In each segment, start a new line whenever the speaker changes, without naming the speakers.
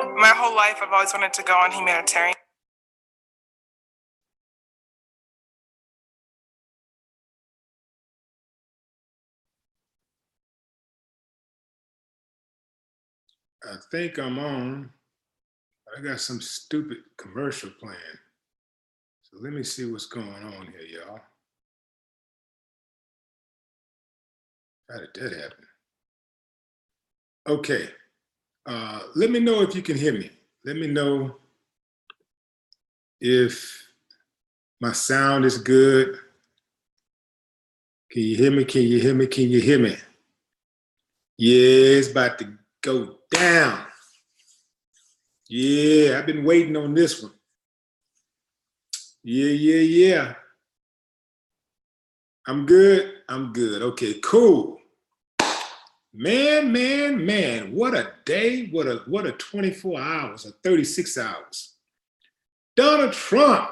My whole life, I've always wanted to go on humanitarian.
I think I'm on. I got some stupid commercial playing. So let me see what's going on here, y'all. How did that happen? Okay. Let me know if you can hear me. Let me know if my sound is good. Can you hear me? Can you hear me? Can you hear me? Yeah, it's about to go down. Yeah, I've been waiting on this one. Yeah. I'm good. I'm good. Okay, cool. Man, what a day. What a 24 hours or 36 hours. Donald Trump,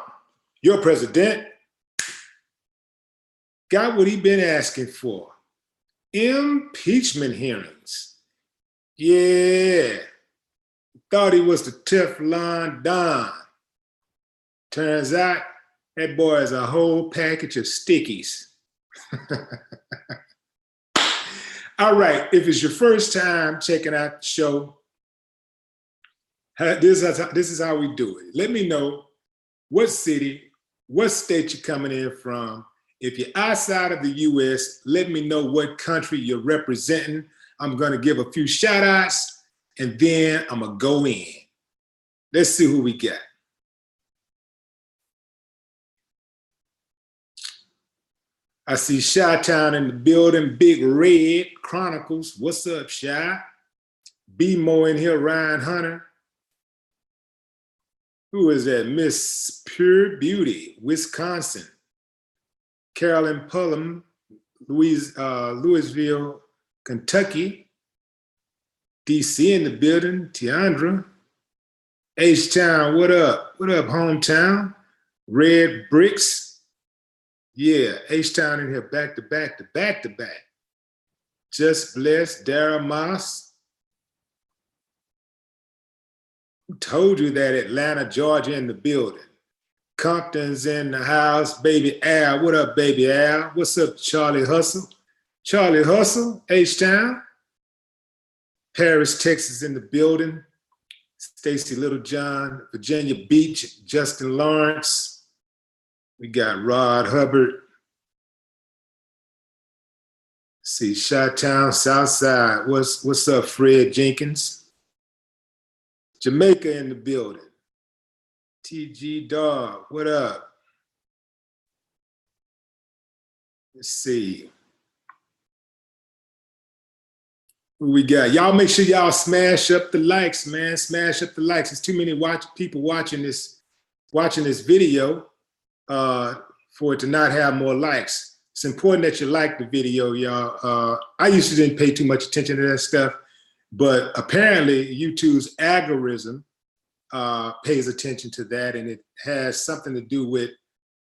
your president, got what he been asking for. Impeachment hearings. Yeah. Thought he was the Teflon Don. Turns out that boy is a whole package of stickies. All right, if it's your first time checking out the show, this is how we do it. Let me know what city, what state you're coming in from. If you're outside of the US, let me know what country you're representing. I'm gonna give a few shout outs and then I'm gonna go in. Let's see who we got. I see Chi-Town in the building, Big Red Chronicles. What's up, Chi? B-Mo in here, Ryan Hunter. Who is that? Miss Pure Beauty, Wisconsin. Carolyn Pullum, Louisville, Kentucky. DC in the building, Tiandra. H-Town, what up? What up, hometown? Red Bricks. Yeah, H-Town in here, back to back. Just Blessed, Dara Moss. Who told you that? Atlanta, Georgia in the building. Compton's in the house. Baby Al, what up, Baby Al? What's up, Charlie Hustle? Charlie Hustle, H-Town. Paris, Texas in the building. Stacy Littlejohn, Virginia Beach, Justin Lawrence. We got Rod Hubbard. See, Chi-Town, Southside. What's up, Fred Jenkins? Jamaica in the building. TG Dog, what up? Let's see. Who we got? Y'all make sure y'all smash up the likes, man. Smash up the likes. There's too many people watching this video for it to not have more likes. It's important that you like the video, y'all. I used to didn't pay too much attention to that stuff, but apparently YouTube's algorithm pays attention to that, and it has something to do with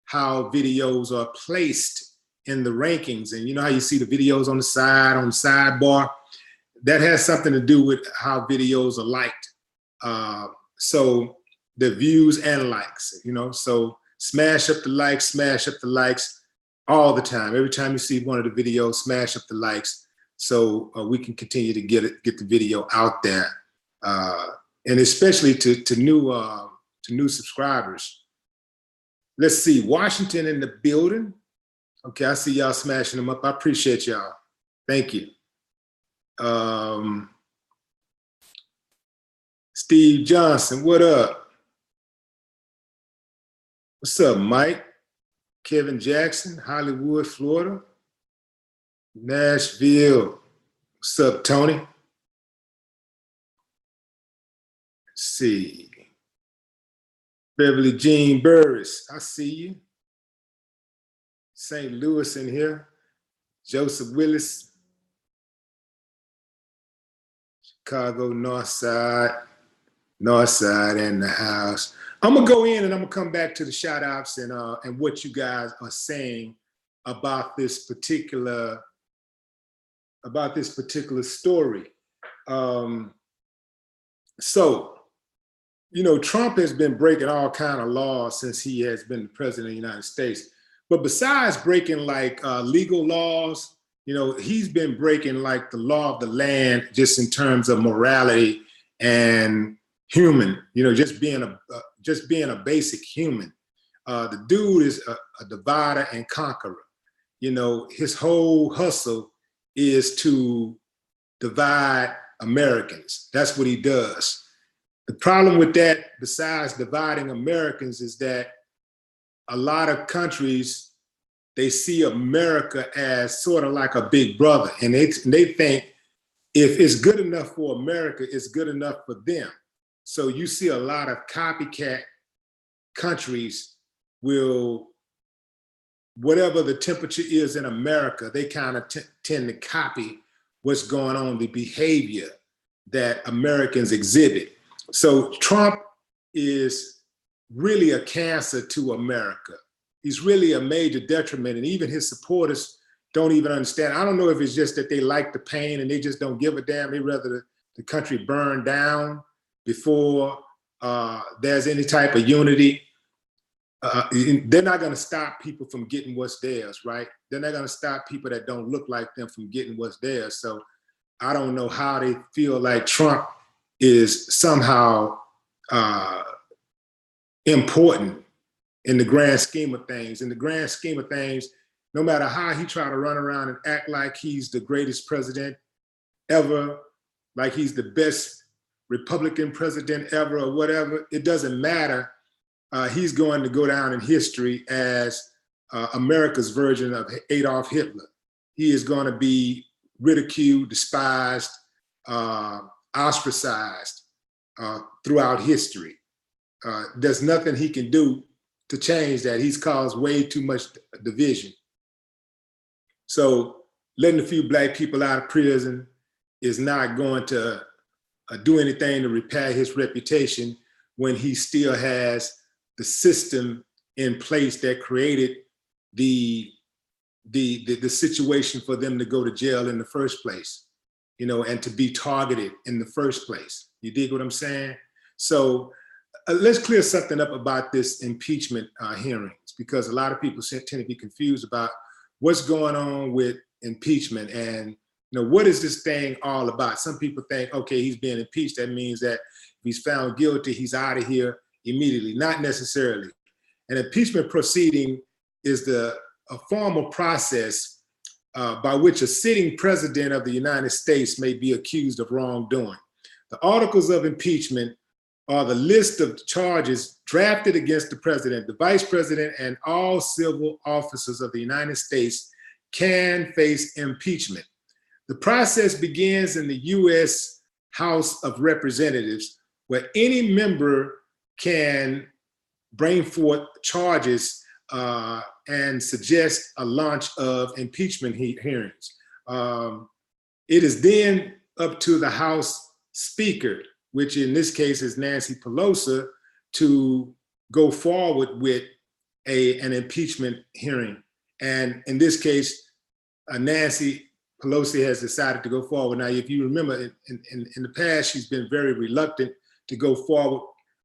how videos are placed in the rankings. And you know how you see the videos on the side, on the sidebar? That has something to do with how videos are liked. So the views and likes, you know, so smash up the likes all the time. Every time you see one of the videos, smash up the likes so we can continue to get the video out there. And especially to new subscribers. Let's see, Washington in the building. Okay, I see y'all smashing them up. I appreciate y'all. Thank you. Steve Johnson, what up? What's up, Mike? Kevin Jackson, Hollywood, Florida. Nashville. What's up, Tony? Let's see. Beverly Jean Burris, I see you. St. Louis in here. Joseph Willis. Chicago, North Side in the house. I'm gonna go in and I'm gonna come back to the shout outs and what you guys are saying about this particular story. So you know, Trump has been breaking all kind of laws since he has been the president of the United States. But besides breaking like legal laws, you know, he's been breaking like the law of the land, just in terms of morality and human. You know, just being a basic human. The dude is a divider and conqueror. You know, his whole hustle is to divide Americans. That's what he does. The problem with that, besides dividing Americans, is that a lot of countries, they see America as sort of like a big brother. And they think if it's good enough for America, it's good enough for them. So you see a lot of copycat countries will, whatever the temperature is in America, they kind of tend to copy what's going on, the behavior that Americans exhibit. So Trump is really a cancer to America. He's really a major detriment, and even his supporters don't even understand. I don't know if it's just that they like the pain and they just don't give a damn. They'd rather the country burn down before there's any type of unity. They're not going to stop people from getting what's theirs, right? They're not going to stop people that don't look like them from getting what's theirs. So I don't know how they feel like Trump is somehow important in the grand scheme of things. In the grand scheme of things, no matter how he try to run around and act like he's the greatest president ever, like he's the best Republican president ever or whatever, it doesn't matter. He's going to go down in history as America's version of Adolf Hitler. He is going to be ridiculed, despised, ostracized throughout history. There's nothing he can do to change that. He's caused way too much division. So letting a few Black people out of prison is not going to do anything to repair his reputation when he still has the system in place that created the situation for them to go to jail in the first place, you know, and to be targeted in the first place. You dig what I'm saying? So let's clear something up about this impeachment hearings, because a lot of people tend to be confused about what's going on with impeachment and, you know, what is this thing all about? Some people think, okay, he's being impeached. That means that if he's found guilty, he's out of here immediately. Not necessarily. An impeachment proceeding is a formal process by which a sitting president of the United States may be accused of wrongdoing. The articles of impeachment are the list of charges drafted against the president, the vice president, and all civil officers of the United States can face impeachment. The process begins in the U.S. House of Representatives, where any member can bring forth charges and suggest a launch of impeachment hearings. It is then up to the House Speaker, which in this case is Nancy Pelosi, to go forward with an impeachment hearing. And in this case, Nancy Pelosi has decided to go forward. Now, if you remember, in the past, she's been very reluctant to go forward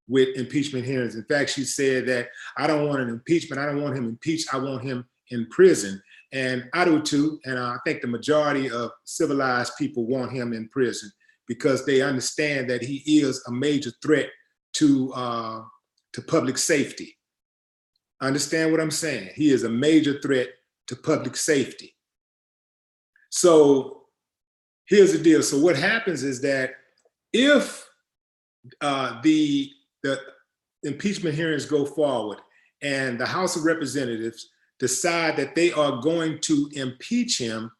with impeachment hearings. In fact, she said that, I don't want an impeachment. I don't want him impeached. I want him in prison. And I do too. And I think the majority of civilized people want him in prison because they understand that he is a major threat to public safety. Understand what I'm saying? He is a major threat to public safety. So here's the deal. So what happens is that if the impeachment hearings go forward and the House of Representatives decide that they are going to impeach him,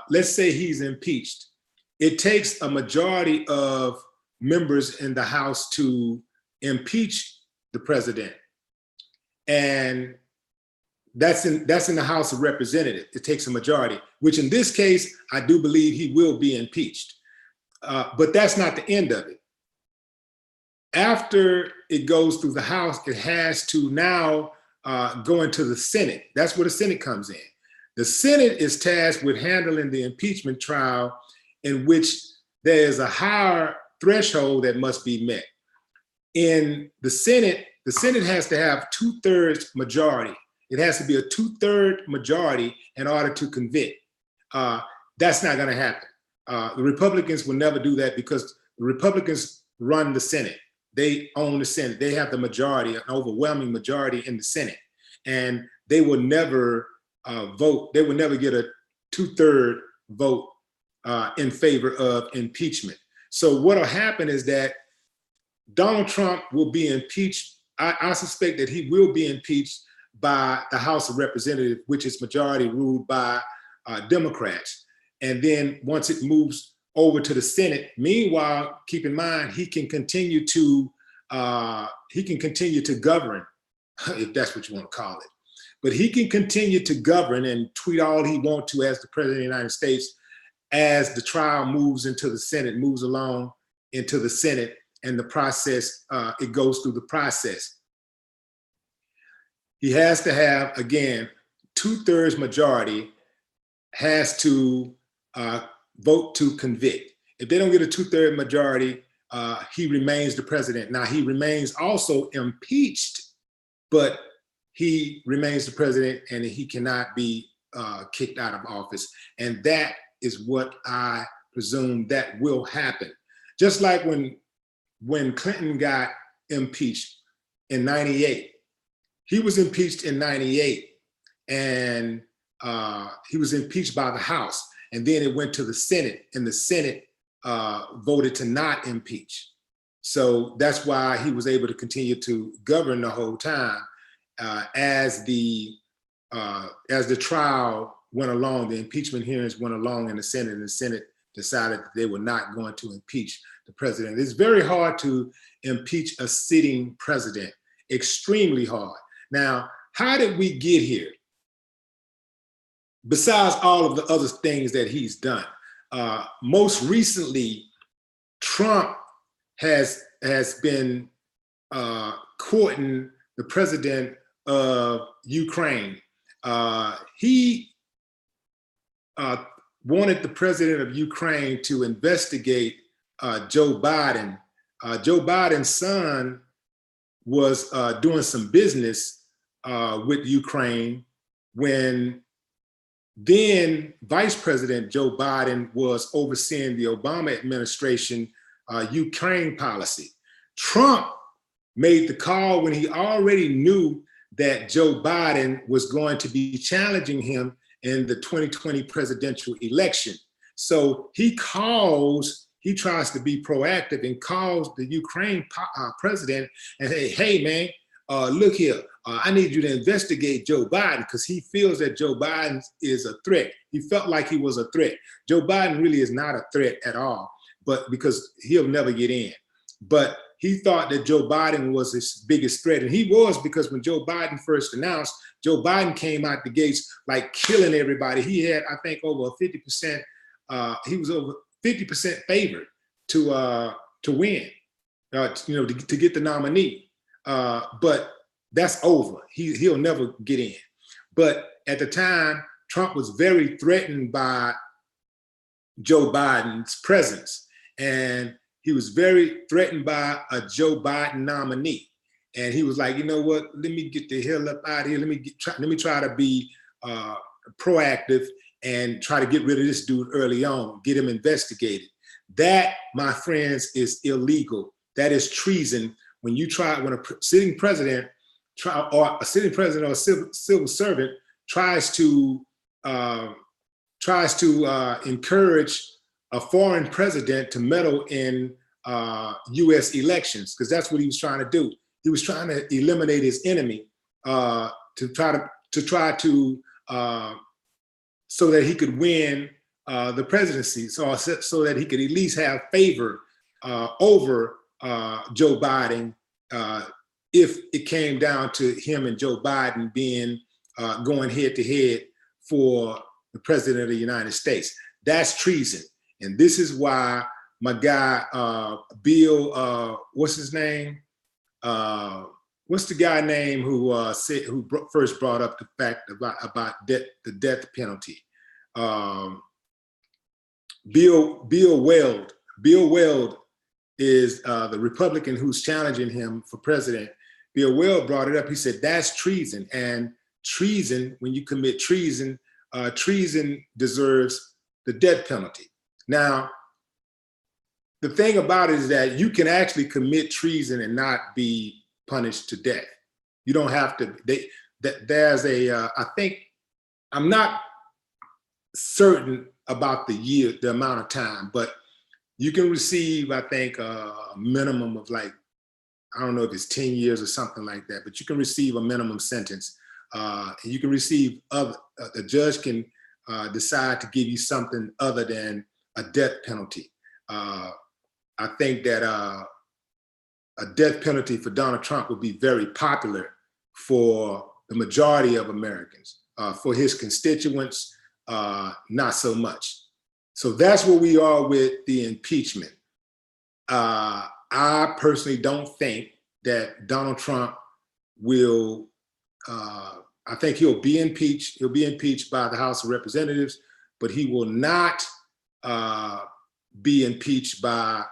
let's say he's impeached, it takes a majority of members in the House to impeach the president. And that's in the House of Representatives. It takes a majority, which in this case, I do believe he will be impeached. But that's not the end of it. After it goes through the House, it has to now go into the Senate. That's where the Senate comes in. The Senate is tasked with handling the impeachment trial, in which there is a higher threshold that must be met. in the Senate has to have 2/3 majority. It has to be a 2/3 majority in order to convict. That's not going to happen. The Republicans will never do that because the Republicans run the Senate. They own the Senate. They have the majority, an overwhelming majority in the Senate. And they will never vote. They will never get a 2/3 vote in favor of impeachment. So what will happen is that Donald Trump will be impeached. I suspect that he will be impeached by the House of Representatives, which is majority ruled by Democrats. And then once it moves over to the Senate, meanwhile, keep in mind, he can continue to govern, if that's what you want to call it. But he can continue to govern and tweet all he wants to as the President of the United States as the trial moves into the Senate, moves along into the Senate, and the process, it goes through the process. He has to have, again, 2/3 majority has to vote to convict. If they don't get a 2/3 majority, he remains the president. Now, he remains also impeached, but he remains the president and he cannot be kicked out of office. And that is what I presume that will happen. Just like when Clinton got impeached in '98, he was impeached in '98 and he was impeached by the House. And then it went to the Senate and the Senate voted to not impeach. So that's why he was able to continue to govern the whole time as the trial went along, the impeachment hearings went along in the Senate, and the Senate decided that they were not going to impeach the president. It's very hard to impeach a sitting president, extremely hard. Now, how did we get here? Besides all of the other things that he's done, most recently, Trump has been courting the president of Ukraine. He wanted the president of Ukraine to investigate Joe Biden. Joe Biden's son was doing some business with Ukraine when then Vice President Joe Biden was overseeing the Obama administration Ukraine policy. Trump made the call when he already knew that Joe Biden was going to be challenging him in the 2020 presidential election. So he tries to be proactive and calls the Ukraine president and say, hey man, look here, I need you to investigate Joe Biden because he feels that Joe Biden is a threat. He felt like he was a threat. Joe Biden really is not a threat at all, but because he'll never get in. But he thought that Joe Biden was his biggest threat. And he was, because when Joe Biden first announced, Joe Biden came out the gates like killing everybody. He had, I think, over 50%, he was over 50% favored to win, to get the nominee. But that's over. He'll never get in. But at the time, Trump was very threatened by Joe Biden's presence. And he was very threatened by a Joe Biden nominee. And he was like, you know what, let me get the hell up out of here. Let me try to be proactive and try to get rid of this dude early on, get him investigated. That, my friends, is illegal. That is treason. When a sitting president or a civil servant tries to encourage a foreign president to meddle in U.S. elections, because that's what he was trying to do. He was trying to eliminate his enemy to try to so that he could win the presidency, so that he could at least have favor over Joe Biden if it came down to him and Joe Biden being going head to head for the president of the United States. That's treason. And this is why my guy, Bill, what's his name? What's the guy name who first brought up the fact about the death penalty? Bill Weld. Bill Weld is the Republican who's challenging him for president. Bill Weld brought it up. He said, that's treason. And treason, when you commit treason, treason deserves the death penalty. Now, the thing about it is that you can actually commit treason and not be punished to death. You don't have to, there's a, I think, I'm not certain about the amount of time, but you can receive, I think, a minimum of like, I don't know if it's 10 years or something like that, but you can receive a minimum sentence. And you can receive the judge can decide to give you something other than a death penalty. I think that a death penalty for Donald Trump would be very popular for the majority of Americans. For his constituents, not so much. So that's where we are with the impeachment. I personally don't think that Donald Trump will, I think he'll be impeached. He'll be impeached by the House of Representatives, but he will not be impeached by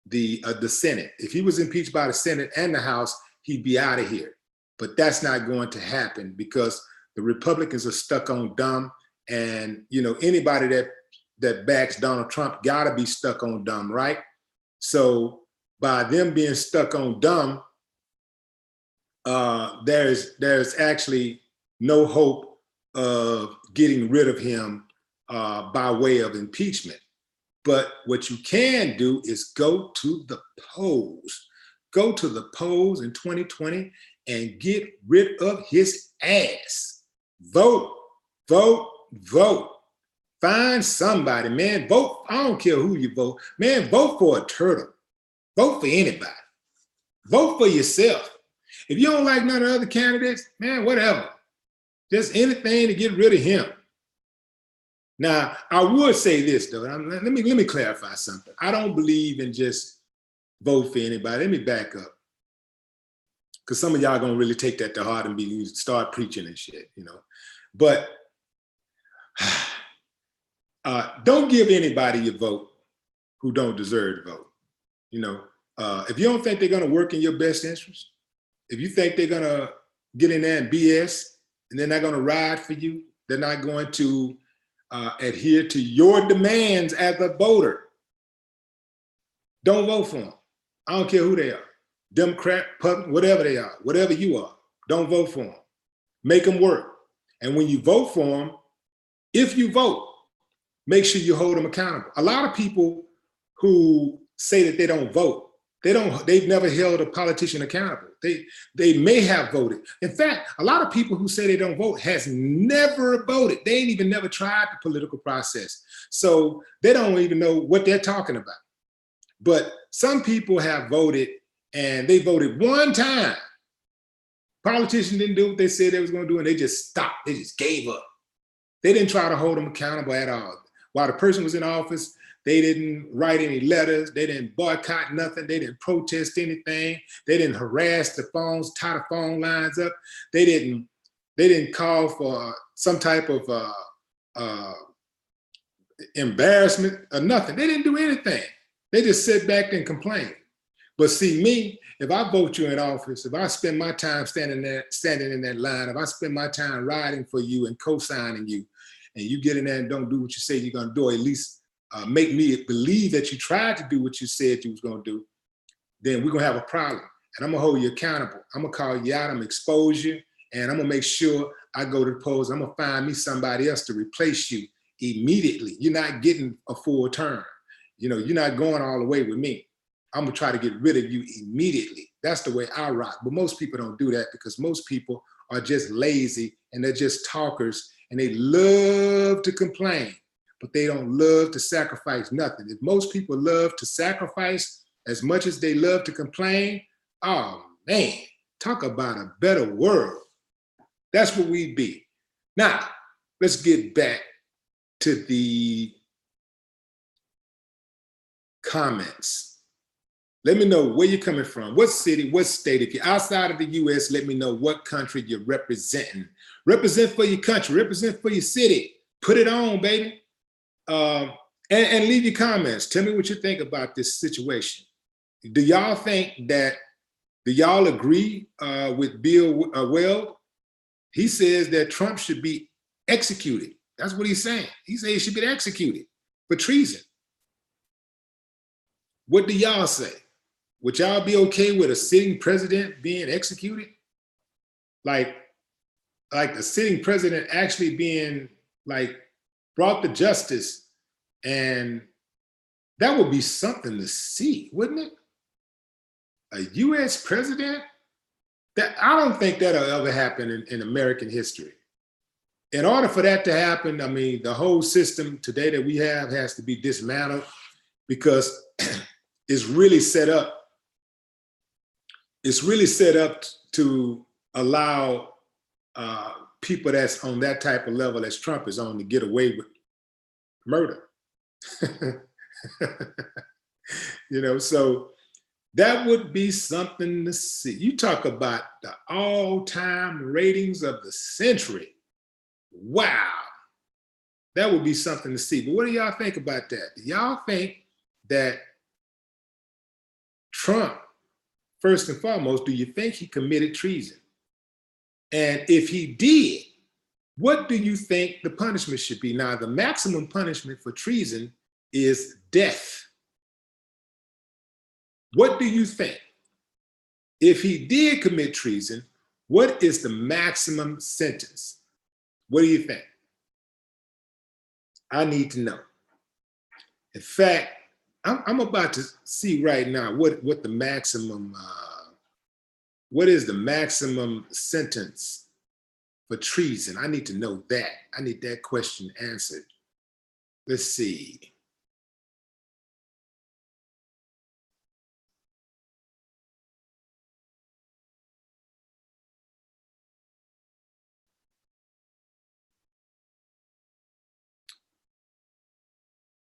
the Senate. If he was impeached by the Senate and the House, he'd be out of here. But that's not going to happen because the Republicans are stuck on dumb, and you know anybody that backs Donald Trump gotta be stuck on dumb, right? So by them being stuck on dumb, there's actually no hope of getting rid of him by way of impeachment. But what you can do is go to the polls. Go to the polls in 2020 and get rid of his ass. Vote, vote, vote. Find somebody, man. Vote. I don't care who you vote. Man, vote for a turtle. Vote for anybody. Vote for yourself. If you don't like none of the other candidates, man, whatever. Just anything to get rid of him. Now, I would say this though. Let me clarify something. I don't believe in just vote for anybody. Let me back up, because some of y'all gonna really take that to heart and start preaching and shit, you know. But don't give anybody your vote who don't deserve to vote. You know, if you don't think they're gonna work in your best interest, if you think they're gonna get in there and BS and they're not gonna ride for you, they're not going to adhere to your demands as a voter, don't vote for them. I don't care who they are, Democrat, Republican, whatever they are, whatever you are, don't vote for them. Make them work. And when you vote for them, if you vote, make sure you hold them accountable. A lot of people who say that they don't vote, they've never held a politician accountable. They may have voted. In fact, a lot of people who say they don't vote has never voted. They ain't even never tried the political process. So they don't even know what they're talking about. But some people have voted and they voted one time. Politicians didn't do what they said they was gonna do and they just stopped, they just gave up. They didn't try to hold them accountable at all. While the person was in office, they didn't write any letters, they didn't boycott nothing, they didn't protest anything, they didn't harass the phones, tie the phone lines up, they didn't call for some type of embarrassment or nothing. They didn't do anything. They just sit back and complain. But see me, if I vote you in office, if I spend my time standing in that line, if I spend my time riding for you and co-signing you, and you get in there and don't do what you say you're gonna do, or at least make me believe that you tried to do what you said you was gonna do, then we're gonna have a problem. And I'm gonna hold you accountable. I'm gonna call you out, I'm gonna expose you, and I'm gonna make sure I go to the polls. I'm gonna find me somebody else to replace you immediately. You're not getting a full term. You know, you're not going all the way with me. I'm gonna try to get rid of you immediately. That's the way I rock. But most people don't do that because most people are just lazy and they're just talkers and they love to complain, but they don't love to sacrifice nothing. If most people love to sacrifice as much as they love to complain, oh man, talk about a better world. That's what we'd be. Now, let's get back to the comments. Let me know where you're coming from, what city, what state. If you're outside of the US, let me know what country you're representing. Represent for your country, represent for your city. Put it on, baby. And leave your comments. Tell me what you think about this situation. do y'all think that, do y'all agree with Bill Weld? He says that Trump should be executed. That's what he's saying. He says he should be executed for treason. What do y'all say? Would y'all be okay with a sitting president being executed? Like the sitting president actually being like brought to justice, and that would be something to see, wouldn't it? A US president? That, I don't think that'll ever happen in American history. In order for that to happen, I mean, the whole system today that we have has to be dismantled, because it's really set up. It's really set up to allow people that's on that type of level as Trump is on to get away with murder. You know, so that would be something to see. You talk about the all-time ratings of the century. Wow. That would be something to see. But what do y'all think about that? Do y'all think that Trump, first and foremost, do you think he committed treason? And if he did, what do you think the punishment should be? Now, the maximum punishment for treason is death. What do you think? If he did commit treason, what is the maximum sentence? What do you think? I need to know. In fact, I'm about to see right now what the maximum, what is the maximum sentence for treason? I need to know that. I need that question answered. Let's see.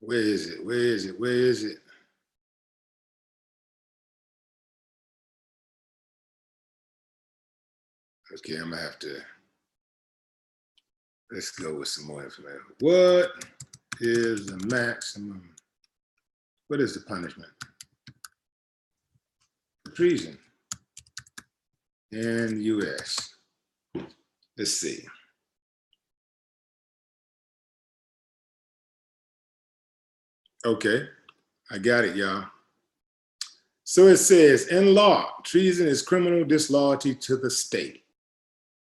Where is it? Where is it? Where is it? Okay, I'm gonna have to, let's go with some more information. What is the maximum? What is the punishment for treason in the US? Let's see. Okay, I got it, y'all. So it says, in law, treason is criminal disloyalty to the state.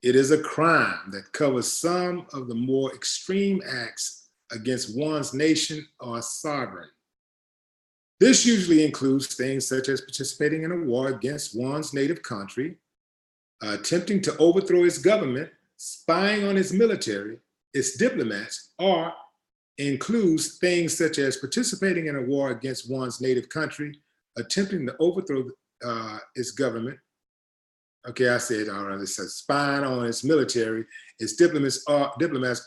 It is a crime that covers some of the more extreme acts against one's nation or sovereign. This usually includes things such as participating in a war against one's native country, attempting to overthrow its government, spying on its military, its diplomats, or includes things such as participating in a war against one's native country, attempting to overthrow its government. Okay, I said, all right, it says spying on its military, its diplomats,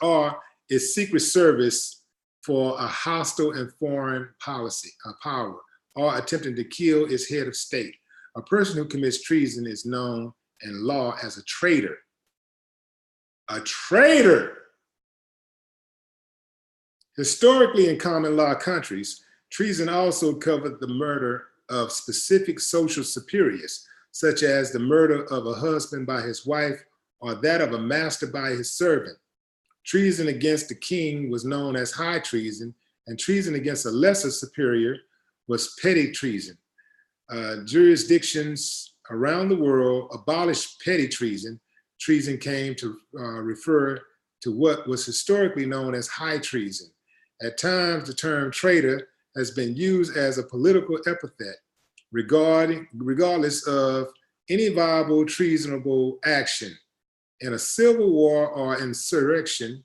or its secret service for a hostile and foreign policy, power, or attempting to kill its head of state. A person who commits treason is known in law as a traitor. A traitor! Historically, in common law countries, treason also covered the murder of specific social superiors, such as the murder of a husband by his wife or that of a master by his servant. Treason against the king was known as high treason, and treason against a lesser superior was petty treason. Jurisdictions around the world abolished petty treason. Treason came to refer to what was historically known as high treason. At times, the term traitor has been used as a political epithet, regardless of any viable treasonable action. In a civil war or insurrection,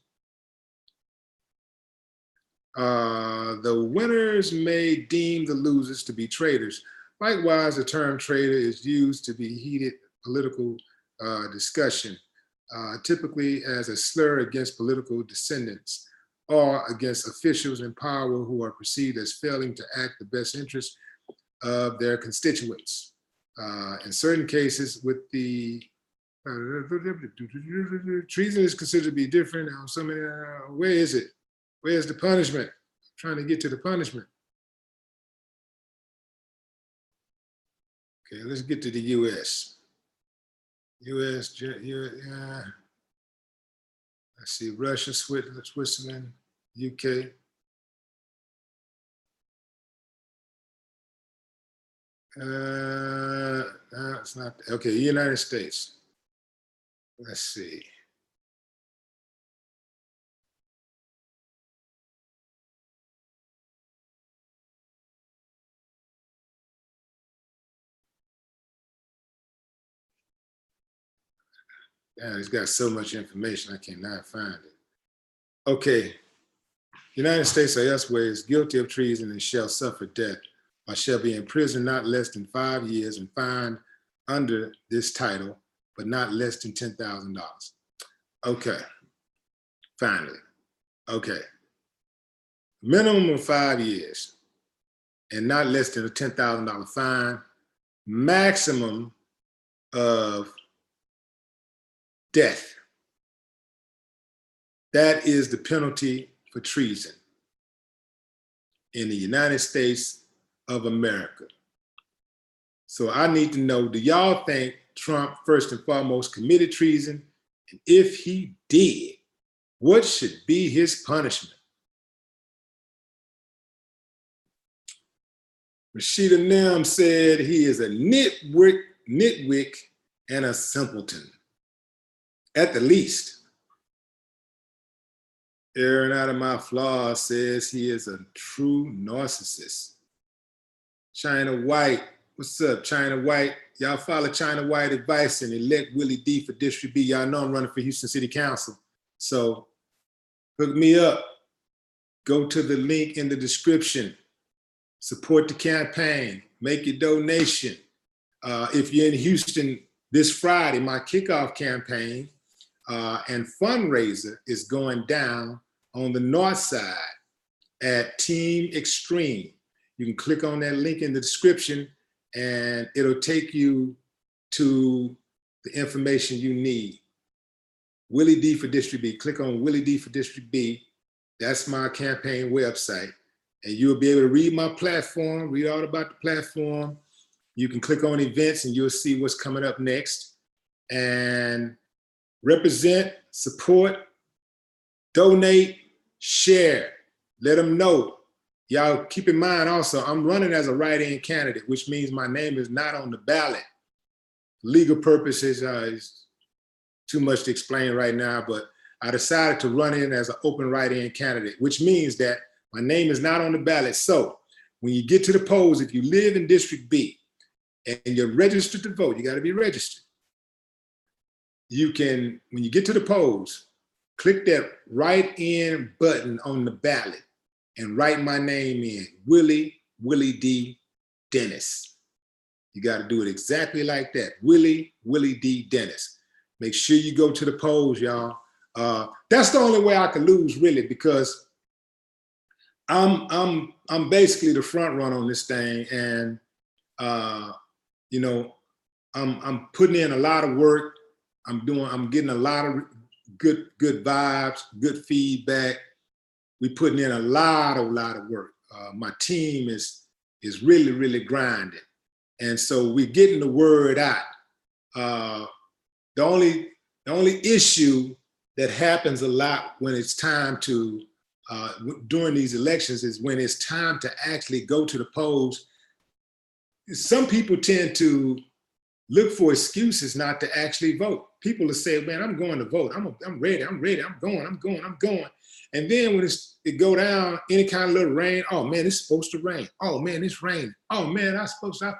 the winners may deem the losers to be traitors. Likewise, the term traitor is used to be heated political discussion, typically as a slur against political dissidents or against officials in power who are perceived as failing to act the best interest of their constituents. In certain cases, with the treason is considered to be different. Where is it? Where's the punishment? I'm trying to get to the punishment. Okay, let's get to the U.S. Let's see, Russia, Switzerland, UK. It's not, okay, United States. Let's see. Yeah, it's got so much information, I cannot find it. Okay, United States or elsewhere is guilty of treason and shall suffer death, or shall be in prison not less than 5 years and fined under this title, but not less than $10,000. Okay, finally. Okay, minimum of 5 years and not less than a $10,000 fine, maximum of death. That is the penalty for treason in the United States of America. So I need to know, do y'all think Trump, first and foremost, committed treason? And if he did, what should be his punishment? Rashida Nim said he is a nitwit and a simpleton, at the least. Aaron out of my flaws says he is a true narcissist. China White, what's up, China White? Y'all follow China White advice and elect Willie D for District B. Y'all know I'm running for Houston City Council. So hook me up. Go to the link in the description. Support the campaign. Make your donation. If you're in Houston this Friday, my kickoff campaign and fundraiser is going down on the north side at Team Extreme. You can click on that link in the description and it'll take you to the information you need. Willie D for District B. Click on Willie D for District B. That's my campaign website. And you'll be able to read my platform, read all about the platform. You can click on events and you'll see what's coming up next. And represent, support, donate, share. Let them know. Y'all keep in mind also, I'm running as a write-in candidate, which means my name is not on the ballot. Legal purposes is too much to explain right now, but I decided to run in as an open write-in candidate, which means that my name is not on the ballot. So when you get to the polls, if you live in District B and you're registered to vote, you got to be registered. You can, when you get to the polls, click that write-in button on the ballot and write my name in, Willie D. Dennis. You got to do it exactly like that, Willie D. Dennis. Make sure you go to the polls, y'all. That's the only way I can lose, really, because I'm basically the front runner on this thing, and you know, I'm putting in a lot of work. I'm getting a lot of good vibes, good feedback. We're putting in a lot of work. My team is really grinding, and so we're getting the word out. The only issue that happens a lot when it's time to during these elections is when it's time to actually go to the polls. Some people tend to look for excuses not to actually vote. People will say, man, I'm going to vote. I'm ready, I'm going. And then when it go down, any kind of little rain, oh man, it's supposed to rain. Oh man, it's raining. Oh man, I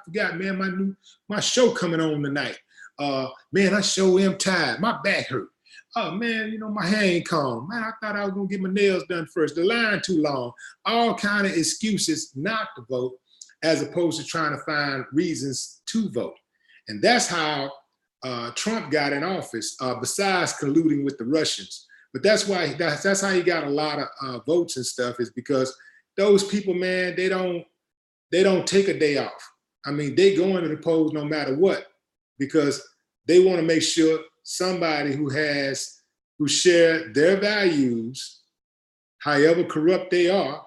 forgot, man, my show coming on tonight. Man, I sure am tired. My back hurt. Oh man, you know, my hair ain't calm. Man, I thought I was gonna get my nails done first. The line too long. All kind of excuses not to vote, as opposed to trying to find reasons to vote. And that's how Trump got in office, besides colluding with the Russians. But that's how he got a lot of votes and stuff, is because those people, man, they don't take a day off. I mean, they go into the polls no matter what, because they want to make sure somebody who share their values, however corrupt they are,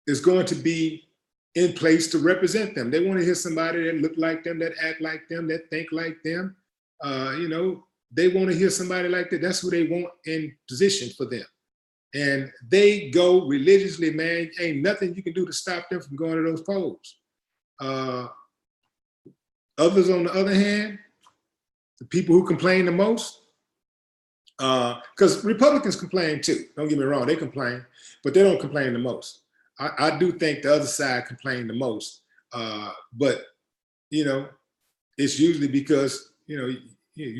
is going to be in place to represent them. They want to hear somebody that look like them, that act like them, that think like them. You know, they want to hear somebody like that. That's who they want in position for them. And they go religiously, man. Ain't nothing you can do to stop them from going to those polls. Others, on the other hand, the people who complain the most, because Republicans complain too. Don't get me wrong, they complain, but they don't complain the most. I do think the other side complain the most, but you know, it's usually because you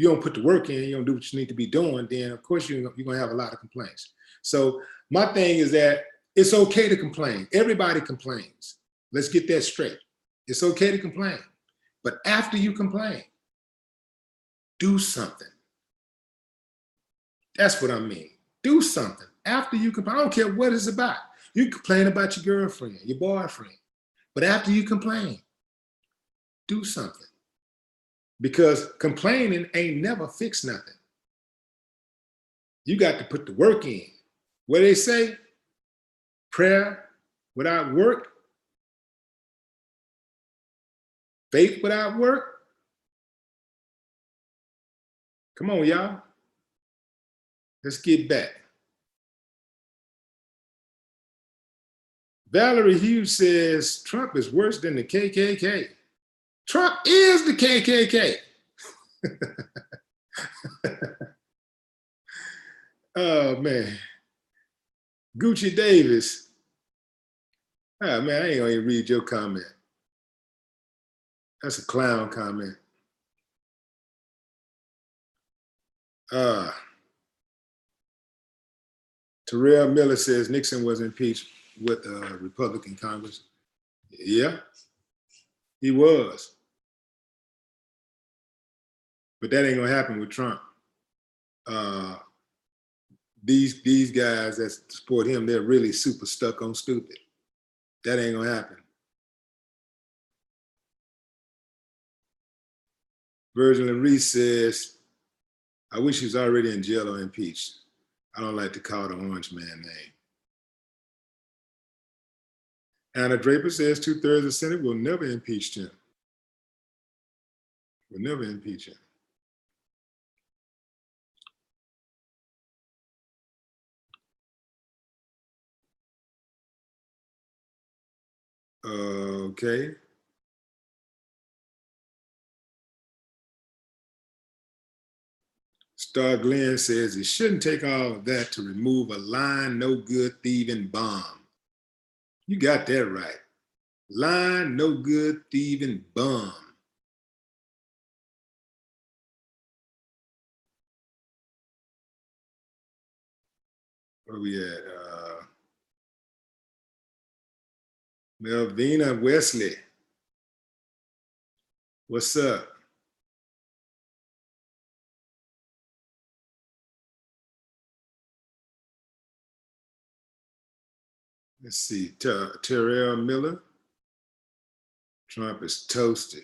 don't put the work in, you don't do what you need to be doing. Then of course you're gonna have a lot of complaints. So my thing is that it's okay to complain. Everybody complains. Let's get that straight. It's okay to complain, but after you complain, do something. That's what I mean. Do something after you complain. I don't care what it's about. You complain about your girlfriend, your boyfriend, but after you complain, do something. Because complaining ain't never fixed nothing. You got to put the work in. What they say, prayer without work, faith without work. Come on, y'all. Let's get back. Valerie Hughes says Trump is worse than the KKK. Trump is the KKK. Oh, man. Gucci Davis. Oh, man, I ain't gonna even read your comment. That's a clown comment. Terrell Miller says Nixon was impeached with Republican Congress. Yeah, he was. But that ain't gonna happen with Trump. These guys that support him, they're really super stuck on stupid. That ain't gonna happen. Virgil and Reese says, I wish he was already in jail or impeached. I don't like to call the orange man name. Anna Draper says 2/3 of the Senate will never impeach him. Will never impeach him. Okay. Star Glenn says it shouldn't take all of that to remove a lying, no good, thieving bomb. You got that right. Lying, no good, thieving bum. Where we at? Melvina Wesley. What's up? Let's see. Terrell Miller. Trump is toasted.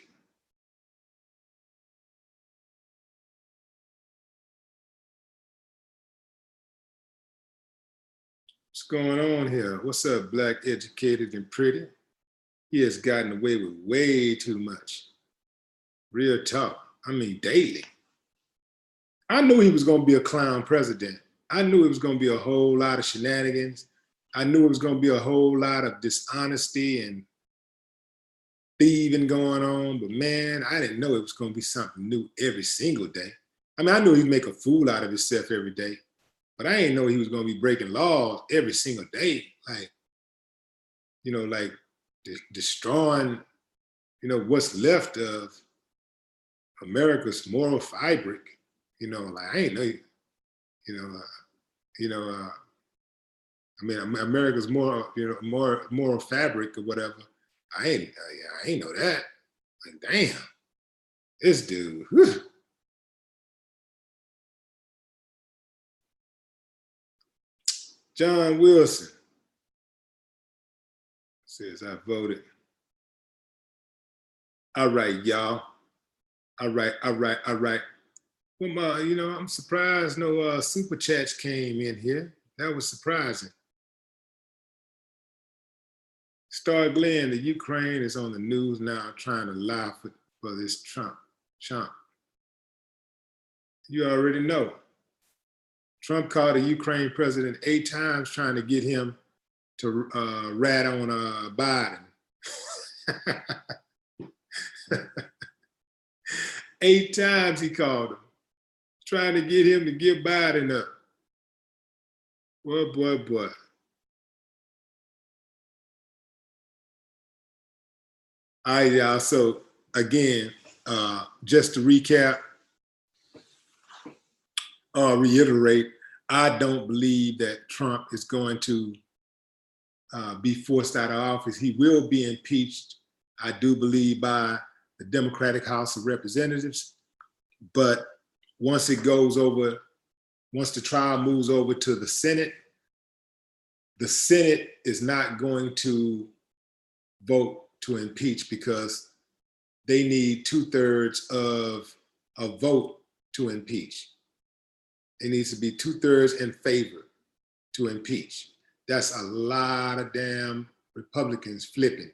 What's going on here? What's up, Black, educated, and pretty? He has gotten away with way too much. Real talk. I mean, daily. I knew he was going to be a clown president. I knew it was going to be a whole lot of shenanigans. I knew it was going to be a whole lot of dishonesty and thieving going on. But man, I didn't know it was going to be something new every single day. I mean, I knew he'd make a fool out of himself every day. But I didn't know he was going to be breaking laws every single day. Like, like destroying, what's left of America's moral fabric. Like I ain't know, I mean, America's more moral fabric or whatever. I ain't know that. Like, damn, this dude. Whew. John Wilson says, I voted. All right, y'all. All right. Well, I'm surprised no super chats came in here. That was surprising. Star Glenn, the Ukraine is on the news now trying to lie for this Trump. You already know. Trump called the Ukraine president 8 times trying to get him to rat on Biden. 8 times he called him, trying to get him to give Biden up. Boy. All right, y'all. So again, just to recap, reiterate, I don't believe that Trump is going to be forced out of office. He will be impeached, I do believe, by the Democratic House of Representatives. But once it goes over, once the trial moves over to the Senate is not going to vote to impeach because they need 2/3 of a vote to impeach. It needs to be 2/3 in favor to impeach. That's a lot of damn Republicans flipping.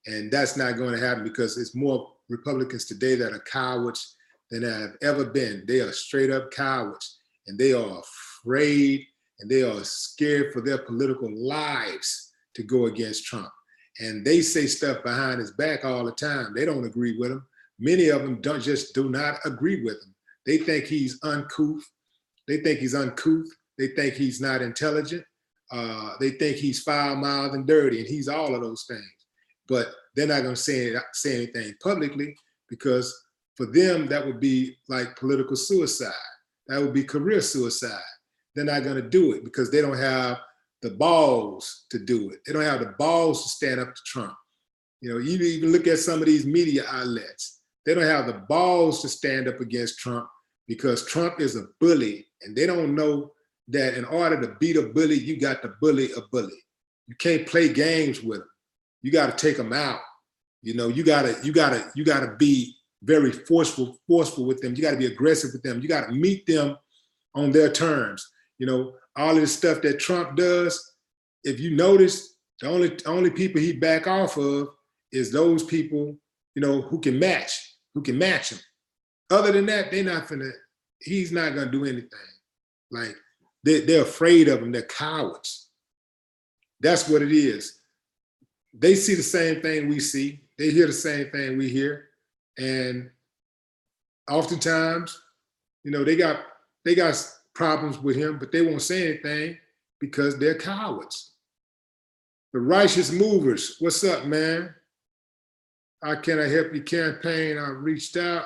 And that's not going to happen because it's more Republicans today that are cowards than there have ever been. They are straight up cowards and they are afraid and they are scared for their political lives to go against Trump. And they say stuff behind his back all the time. They don't agree with him. Many of them do not agree with him. They think he's uncouth. They think he's not intelligent. They think he's foul-mouthed and dirty, and he's all of those things. But they're not going to say anything publicly because for them, that would be like political suicide. That would be career suicide. They're not going to do it because they don't have the balls to do it. They don't have the balls to stand up to Trump. You know, you even look at some of these media outlets. They don't have the balls to stand up against Trump because Trump is a bully, and they don't know that in order to beat a bully, you got to bully a bully. You can't play games with them. You got to take them out. You know, you gotta be very forceful with them. You got to be aggressive with them. You got to meet them on their terms. You know, all of this stuff that Trump does, if you notice, the only people he back off of is those people, you know, who can match him. Other than that, he's not gonna do anything. Like they're afraid of him, they're cowards. That's what it is. They see the same thing we see, they hear the same thing we hear. And oftentimes, you know, they got problems with him, but they won't say anything because they're cowards. The Righteous Movers, what's up, man? How can I help your campaign? I reached out.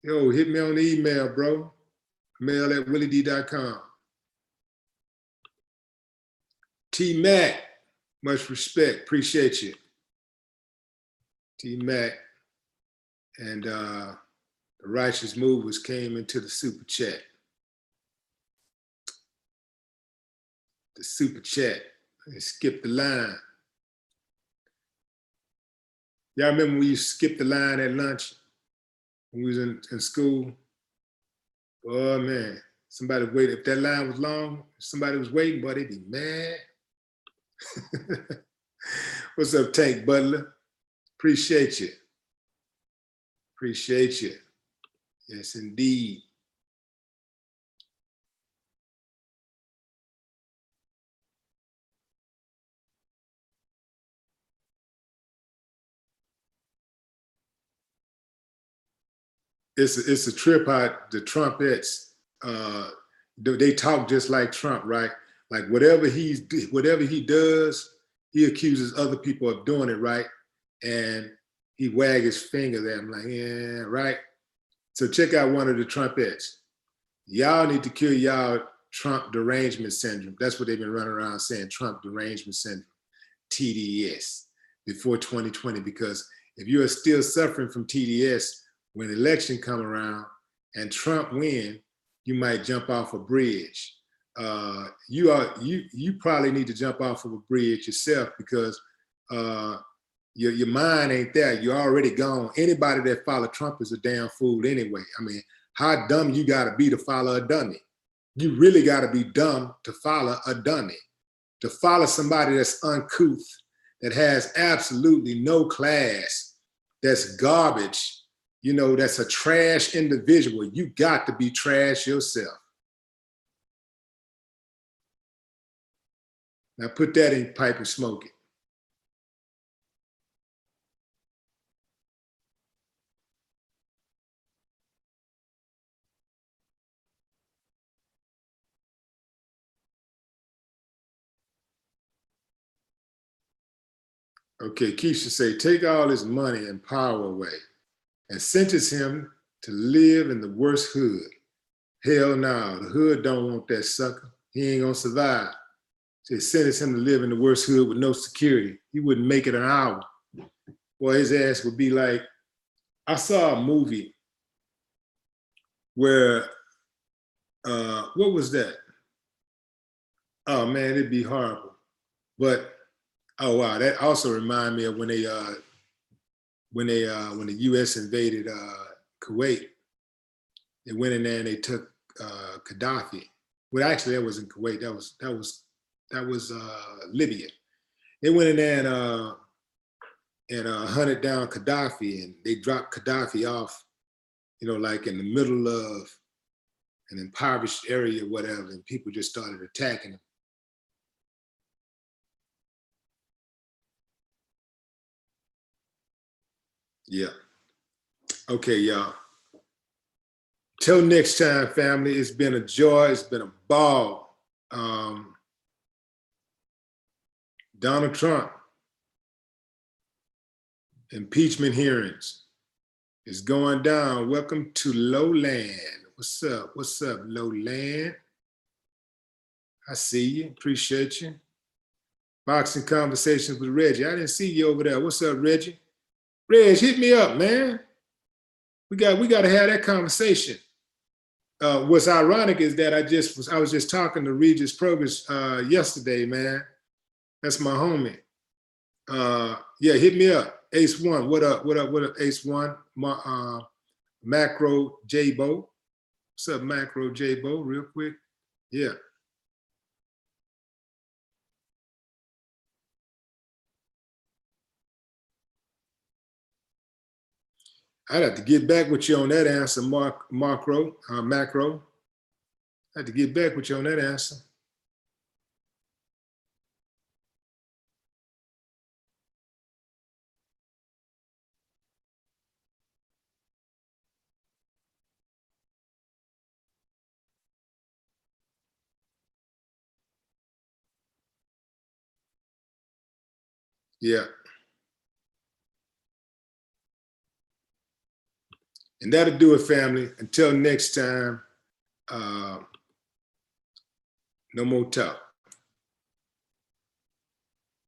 Yo, hit me on the email, bro. mail@willied.com. T-Mac, much respect, appreciate you. T-Mac and the Righteous Movers came into the super chat. The super chat. They skipped the line. Y'all remember when we used to skip the line at lunch when we was in school? Oh man, somebody waited. If that line was long, if somebody was waiting, boy, they'd be mad. What's up, Tank Butler? Appreciate you. Appreciate you. Yes, indeed. It's a trip how the Trumpettes, they talk just like Trump, right? Like whatever he does, he accuses other people of doing it, right? And he wag his finger at him like, yeah, right? So check out one of the Trumpettes. Y'all need to cure y'all Trump derangement syndrome. That's what they've been running around saying, Trump derangement syndrome, TDS, before 2020. Because if you are still suffering from TDS, when election come around and Trump win, you might jump off a bridge. You probably need to jump off of a bridge yourself because your mind ain't there. You're already gone. Anybody that follow Trump is a damn fool anyway. I mean, how dumb you gotta be to follow a dummy? You really gotta be dumb to follow a dummy. To follow somebody that's uncouth, that has absolutely no class, that's garbage, you know, that's a trash individual, you got to be trash yourself. Now put that in your pipe and smoke it. Okay, Keisha say, take all his money and power away and sentence him to live in the worst hood. Hell no, the hood don't want that sucker. He ain't gonna survive. They sentence him to live in the worst hood with no security. He wouldn't make it an hour. Boy, his ass would be like, I saw a movie where, what was that? Oh man, it'd be horrible. But, oh wow, that also reminded me of when the US invaded Kuwait. They went in there and they took Gaddafi. Well, actually, that wasn't Kuwait. That was Libya. They went in there and hunted down Gaddafi, and they dropped Gaddafi off, you know, like in the middle of an impoverished area or whatever, and people just started attacking him. Yeah. Okay, y'all. Till next time, family. It's been a joy. It's been a ball. Donald Trump, impeachment hearings is going down. Welcome to Lowland. What's up? What's up, Lowland? I see you. Appreciate you. Boxing Conversations with Reggie. I didn't see you over there. What's up, Reggie? Reg, hit me up, man. We got to have that conversation. What's ironic is that I was just talking to Regis Progress yesterday, man. That's my homie. Yeah, hit me up. Ace One. What up, Ace One? Macro J-Bo. What's up, Macro J-Bo, real quick? Yeah. I'd have to get back with you on that answer, Macro. I'd have to get back with you on that answer. Yeah. And that'll do it, family. Until next time, no more talk.